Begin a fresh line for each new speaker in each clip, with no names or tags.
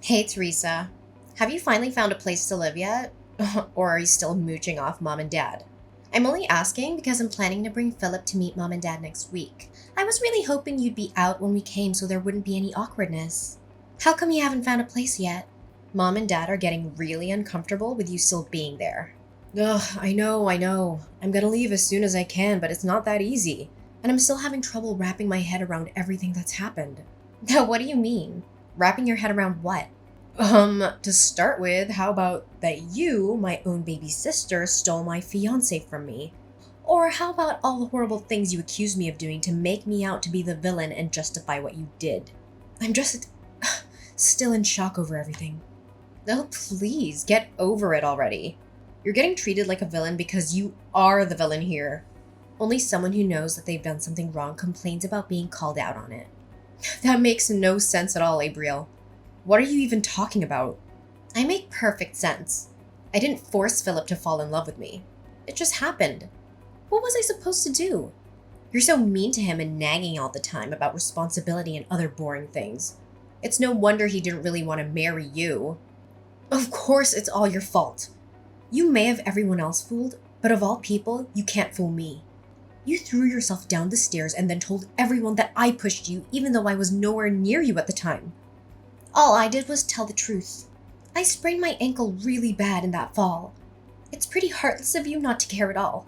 Hey, Teresa. Have you finally found a place to live yet? Or are you still mooching off mom and dad? I'm only asking because I'm planning to bring Philip to meet mom and dad next week. I was really hoping you'd be out when we came so there wouldn't be any awkwardness. How come you haven't found a place yet? Mom and dad are getting really uncomfortable with you still being there. Ugh, I know. I'm gonna leave as soon as I can, but it's not that easy. And I'm still having trouble wrapping my head around everything that's happened. What do you mean? Wrapping your head around what? To start with, how about that you, my own baby sister, stole my fiance from me? Or how about all the horrible things you accused me of doing to make me out to be the villain and justify what you did? I'm just still in shock over everything. Oh, please, get over it already. You're getting treated like a villain because you are the villain here. Only someone who knows that they've done something wrong complains about being called out on it. That makes no sense at all, Abriel. What are you even talking about? I make perfect sense. I didn't force Philip to fall in love with me. It just happened. What was I supposed to do? You're so mean to him and nagging all the time about responsibility and other boring things. It's no wonder he didn't really want to marry you. Of course it's all your fault. You may have everyone else fooled, but of all people, you can't fool me. You threw yourself down the stairs and then told everyone that I pushed you even though I was nowhere near you at the time. All I did was tell the truth. I sprained my ankle really bad in that fall. It's pretty heartless of you not to care at all.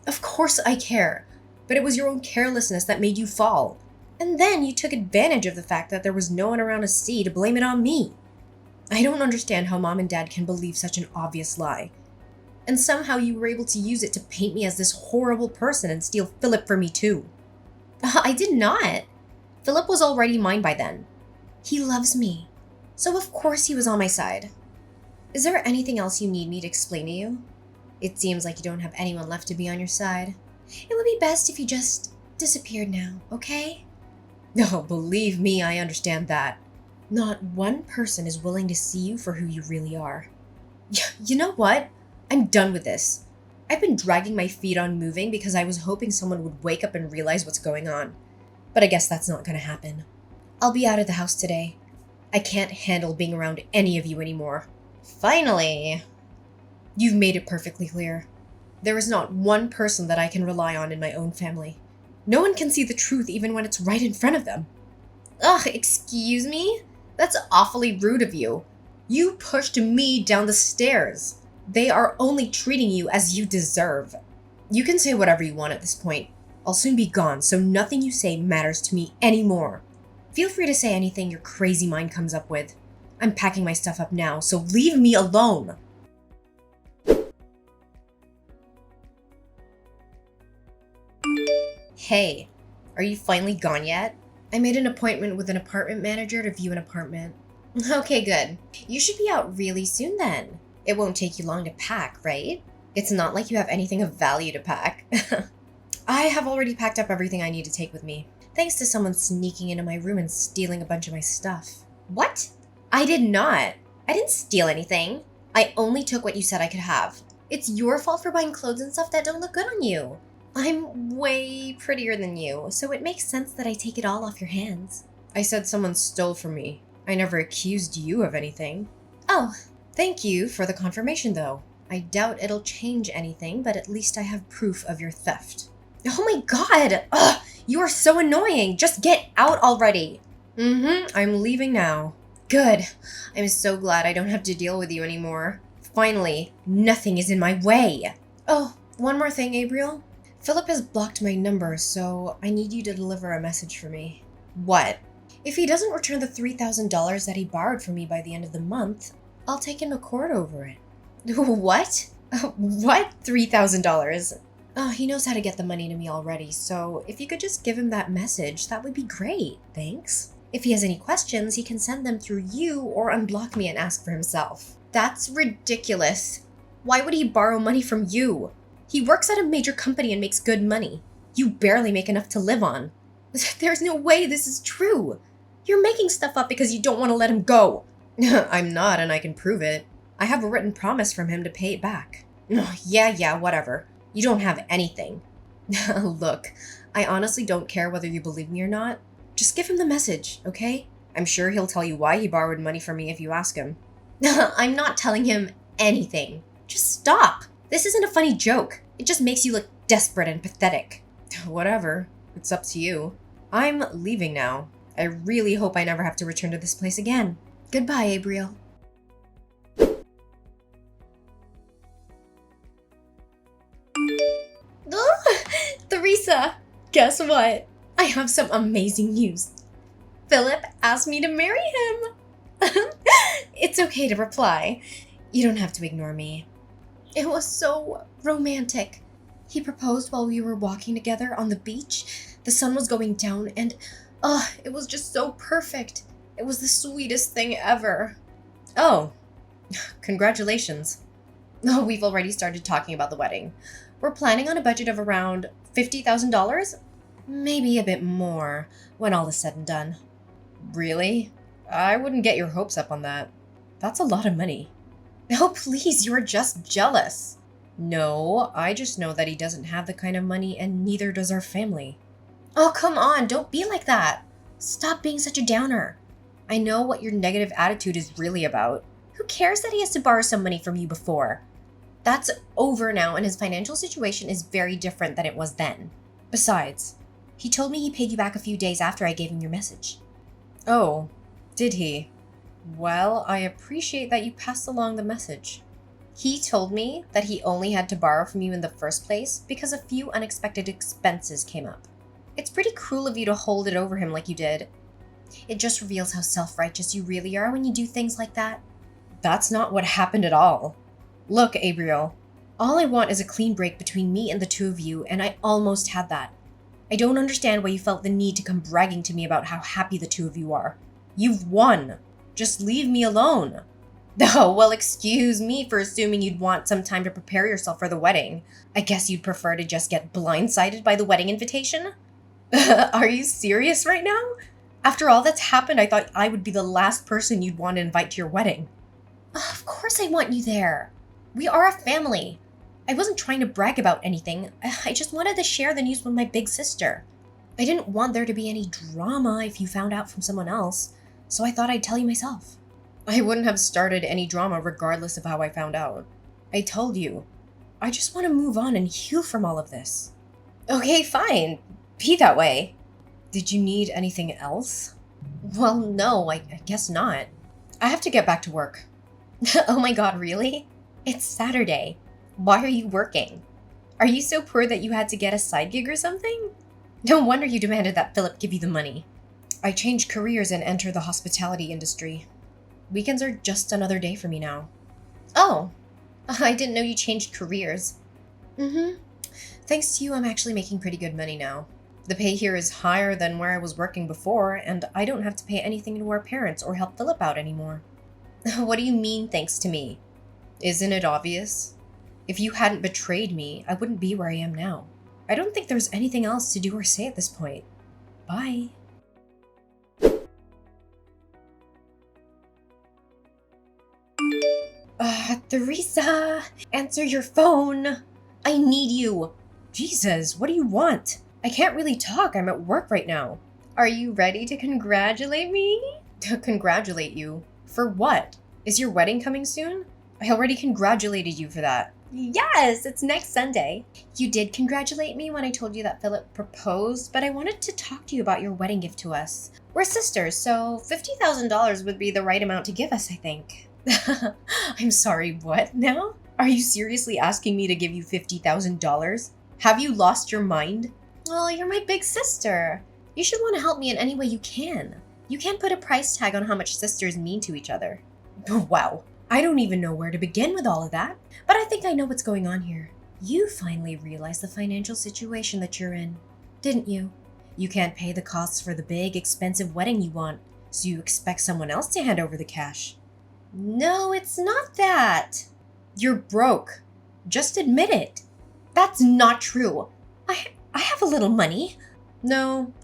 Of course I care, but it was your own carelessness that made you fall. And then you took advantage of the fact that there was no one around to see to blame it on me. I don't understand how mom and dad can believe such an obvious lie. And somehow you were able to use it to paint me as this horrible person and steal Philip from me too. I did not. Philip was already mine by then. He loves me, so of course he was on my side. Is there anything else you need me to explain to you? It seems like you don't have anyone left to be on your side. It would be best if you just disappeared now, okay? No, believe me, I understand that. Not one person is willing to see you for who you really are. You know what? I'm done with this. I've been dragging my feet on moving because I was hoping someone would wake up and realize what's going on. But I guess that's not gonna happen. I'll be out of the house today. I can't handle being around any of you anymore. Finally! You've made it perfectly clear. There is not one person that I can rely on in my own family. No one can see the truth even when it's right in front of them. Ugh, excuse me? That's awfully rude of you. You pushed me down the stairs. They are only treating you as you deserve. You can say whatever you want at this point. I'll soon be gone, so nothing you say matters to me anymore. Feel free to say anything your crazy mind comes up with. I'm packing my stuff up now, so leave me alone. Hey, are you finally gone yet? I made an appointment with an apartment manager to view an apartment. Okay, good. You should be out really soon then. It won't take you long to pack, right? It's not like you have anything of value to pack. I have already packed up everything I need to take with me. Thanks to someone sneaking into my room and stealing a bunch of my stuff. What? I did not. I didn't steal anything. I only took what you said I could have. It's your fault for buying clothes and stuff that don't look good on you. I'm way prettier than you, so it makes sense that I take it all off your hands. I said someone stole from me. I never accused you of anything. Oh, thank you for the confirmation though. I doubt it'll change anything, but at least I have proof of your theft. Oh my god! Ugh! You are so annoying! Just get out already! I'm leaving now. Good. I'm so glad I don't have to deal with you anymore. Finally, nothing is in my way. Oh, one more thing, Abriel. Philip has blocked my number, so I need you to deliver a message for me. What? If he doesn't return the $3,000 that he borrowed from me by the end of the month, I'll take him to court over it. What? What? $3,000? Oh, he knows how to get the money to me already, so if you could just give him that message, that would be great, thanks. If he has any questions, he can send them through you or unblock me and ask for himself. That's ridiculous. Why would he borrow money from you? He works at a major company and makes good money. You barely make enough to live on. There's no way this is true. You're making stuff up because you don't want to let him go. I'm not, and I can prove it. I have a written promise from him to pay it back. Yeah, whatever. You don't have anything. Look, I honestly don't care whether you believe me or not. Just give him the message, okay? I'm sure he'll tell you why he borrowed money from me if you ask him. I'm not telling him anything. Just stop. This isn't a funny joke. It just makes you look desperate and pathetic. Whatever. It's up to you. I'm leaving now. I really hope I never have to return to this place again. Goodbye, Abriel. Theresa, guess what? I have some amazing news. Philip asked me to marry him. It's okay to reply. You don't have to ignore me. It was so romantic. He proposed while we were walking together on the beach. The sun was going down and, it was just so perfect. It was the sweetest thing ever. Oh, congratulations. Oh, we've already started talking about the wedding. We're planning on a budget of around $50,000? Maybe a bit more when all is said and done. Really? I wouldn't get your hopes up on that. That's a lot of money. Oh, please, you're just jealous. No, I just know that he doesn't have the kind of money and neither does our family. Oh, come on, don't be like that. Stop being such a downer. I know what your negative attitude is really about. Who cares that he has to borrow some money from you before? That's over now and his financial situation is very different than it was then. Besides, he told me he paid you back a few days after I gave him your message. Oh, did he? Well, I appreciate that you passed along the message. He told me that he only had to borrow from you in the first place because a few unexpected expenses came up. It's pretty cruel of you to hold it over him like you did. It just reveals how self-righteous you really are when you do things like that. That's not what happened at all. Look, Abriel, all I want is a clean break between me and the two of you, and I almost had that. I don't understand why you felt the need to come bragging to me about how happy the two of you are. You've won. Just leave me alone. Oh, well, excuse me for assuming you'd want some time to prepare yourself for the wedding. I guess you'd prefer to just get blindsided by the wedding invitation? Are you serious right now? After all that's happened, I thought I would be the last person you'd want to invite to your wedding. Of course I want you there. We are a family. I wasn't trying to brag about anything. I just wanted to share the news with my big sister. I didn't want there to be any drama if you found out from someone else, so I thought I'd tell you myself. I wouldn't have started any drama regardless of how I found out. I told you. I just want to move on and heal from all of this. Okay, fine. Be that way. Did you need anything else? Well, no, I guess not. I have to get back to work. Oh my god, really? It's Saturday. Why are you working? Are you so poor that you had to get a side gig or something? No wonder you demanded that Philip give you the money. I changed careers and entered the hospitality industry. Weekends are just another day for me now. Oh, I didn't know you changed careers. Thanks to you, I'm actually making pretty good money now. The pay here is higher than where I was working before, and I don't have to pay anything to our parents or help Philip out anymore. What do you mean, thanks to me? Isn't it obvious? If you hadn't betrayed me, I wouldn't be where I am now. I don't think there's anything else to do or say at this point. Bye. Theresa, answer your phone. I need you. Jesus, what do you want? I can't really talk. I'm at work right now. Are you ready to congratulate me? Congratulate you? For what? Is your wedding coming soon? I already congratulated you for that. Yes, it's next Sunday. You did congratulate me when I told you that Philip proposed, but I wanted to talk to you about your wedding gift to us. We're sisters, so $50,000 would be the right amount to give us, I think. I'm sorry, what now? Are you seriously asking me to give you $50,000? Have you lost your mind? Well, you're my big sister. You should want to help me in any way you can. You can't put a price tag on how much sisters mean to each other. Wow, I don't even know where to begin with all of that, but I think I know what's going on here. You finally realized the financial situation that you're in, didn't you? You can't pay the costs for the big, expensive wedding you want, so you expect someone else to hand over the cash. No, it's not that. You're broke. Just admit it. That's not true. I have a little money. No,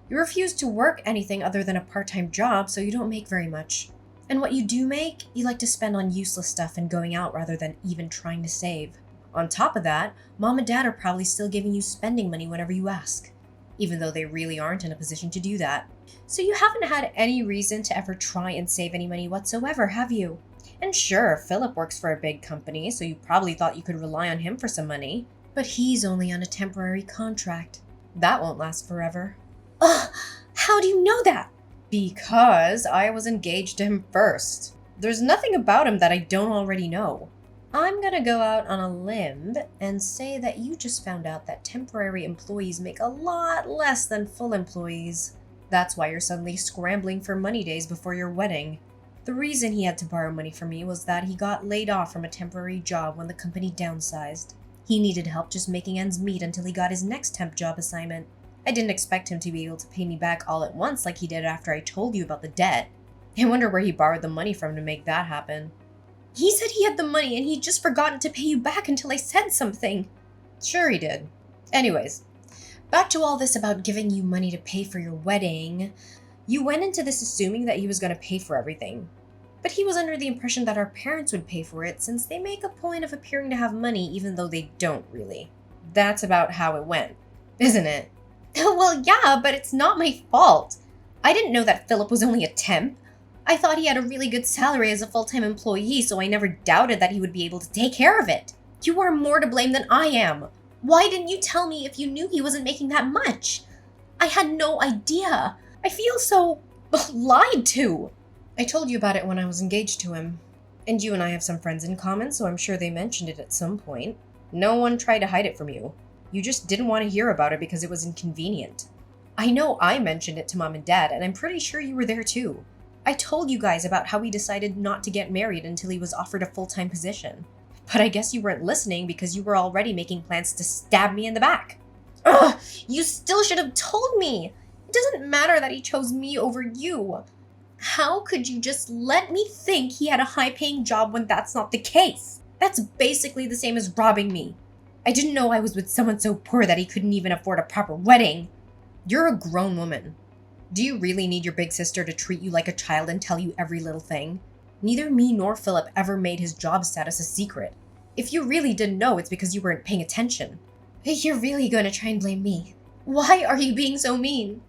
you refuse to work anything other than a part-time job, so you don't make very much. And what you do make, you like to spend on useless stuff and going out rather than even trying to save. On top of that, Mom and Dad are probably still giving you spending money whenever you ask. even though they really aren't in a position to do that. So you haven't had any reason to ever try and save any money whatsoever, have you? And sure, Philip works for a big company, so you probably thought you could rely on him for some money. But he's only on a temporary contract. That won't last forever. Ugh, how do you know that? Because I was engaged to him first. There's nothing about him that I don't already know. I'm gonna go out on a limb and say that you just found out that temporary employees make a lot less than full employees. That's why you're suddenly scrambling for money days before your wedding. The reason he had to borrow money from me was that he got laid off from a temporary job when the company downsized. He needed help just making ends meet until he got his next temp job assignment. I didn't expect him to be able to pay me back all at once like he did after I told you about the debt. I wonder where he borrowed the money from to make that happen. He said he had the money and he'd just forgotten to pay you back until I said something. Sure he did. Anyways, back to all this about giving you money to pay for your wedding. You went into this assuming that he was going to pay for everything. But he was under the impression that our parents would pay for it since they make a point of appearing to have money even though they don't really. That's about how it went, isn't it? Well, yeah, but it's not my fault. I didn't know that Philip was only a temp. I thought he had a really good salary as a full-time employee, so I never doubted that he would be able to take care of it. You are more to blame than I am. Why didn't you tell me if you knew he wasn't making that much? I had no idea. I feel so lied to. I told you about it when I was engaged to him. And you and I have some friends in common, so I'm sure they mentioned it at some point. No one tried to hide it from you. You just didn't want to hear about it because it was inconvenient. I know I mentioned it to Mom and Dad, and I'm pretty sure you were there too. I told you guys about how we decided not to get married until he was offered a full-time position. But I guess you weren't listening because you were already making plans to stab me in the back. Ugh! You still should have told me! It doesn't matter that he chose me over you. How could you just let me think he had a high-paying job when that's not the case? That's basically the same as robbing me. I didn't know I was with someone so poor that he couldn't even afford a proper wedding. You're a grown woman. Do you really need your big sister to treat you like a child and tell you every little thing? Neither me nor Philip ever made his job status a secret. If you really didn't know, it's because you weren't paying attention. You're really going to try and blame me. Why are you being so mean?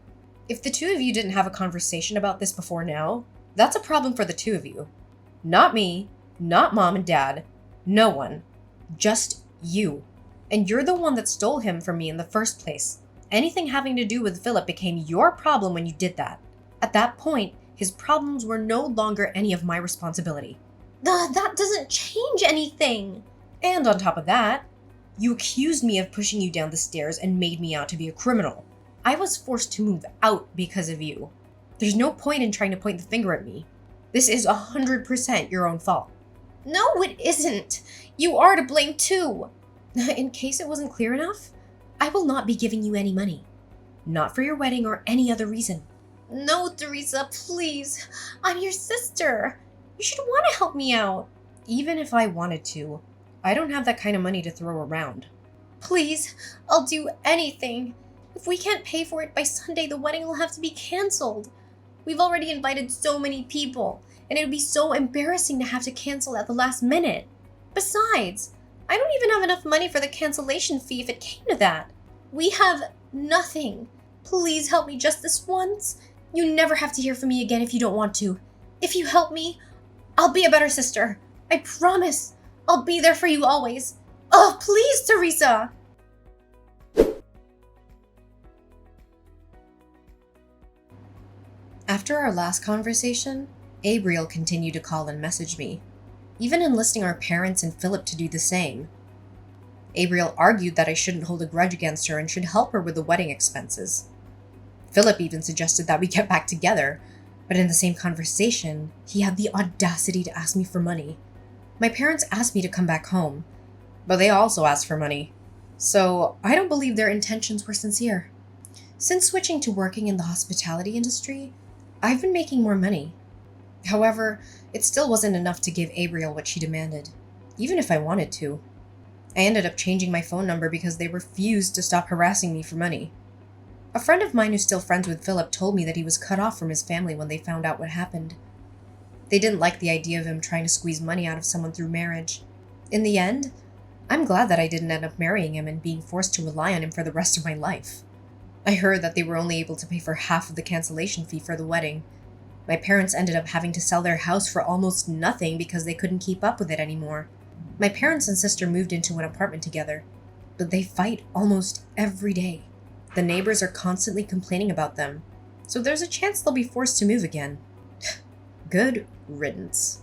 If the two of you didn't have a conversation about this before now, that's a problem for the two of you. Not me, not Mom and Dad, no one. Just you. And you're the one that stole him from me in the first place. Anything having to do with Philip became your problem when you did that. At that point, his problems were no longer any of my responsibility. That doesn't change anything. And on top of that, you accused me of pushing you down the stairs and made me out to be a criminal. I was forced to move out because of you. There's no point in trying to point the finger at me. This is 100% your own fault. No, it isn't. You are to blame too. In case it wasn't clear enough, I will not be giving you any money. Not for your wedding or any other reason. No, Teresa, please. I'm your sister. You should want to help me out. Even if I wanted to, I don't have that kind of money to throw around. Please, I'll do anything. If we can't pay for it by Sunday, the wedding will have to be canceled. We've already invited so many people, and it would be so embarrassing to have to cancel at the last minute. Besides, I don't even have enough money for the cancellation fee if it came to that. We have nothing. Please help me just this once. You never have to hear from me again if you don't want to. If you help me, I'll be a better sister. I promise. I'll be there for you always. Oh, please, Teresa. After our last conversation, Abriel continued to call and message me, even enlisting our parents and Philip to do the same. Abriel argued that I shouldn't hold a grudge against her and should help her with the wedding expenses. Philip even suggested that we get back together, but in the same conversation, he had the audacity to ask me for money. My parents asked me to come back home, but they also asked for money, so I don't believe their intentions were sincere. Since switching to working in the hospitality industry, I've been making more money. However, it still wasn't enough to give Abriel what she demanded, even if I wanted to. I ended up changing my phone number because they refused to stop harassing me for money. A friend of mine who's still friends with Philip told me that he was cut off from his family when they found out what happened. They didn't like the idea of him trying to squeeze money out of someone through marriage. In the end, I'm glad that I didn't end up marrying him and being forced to rely on him for the rest of my life. I heard that they were only able to pay for half of the cancellation fee for the wedding. My parents ended up having to sell their house for almost nothing because they couldn't keep up with it anymore. My parents and sister moved into an apartment together, but they fight almost every day. The neighbors are constantly complaining about them, so there's a chance they'll be forced to move again. Good riddance.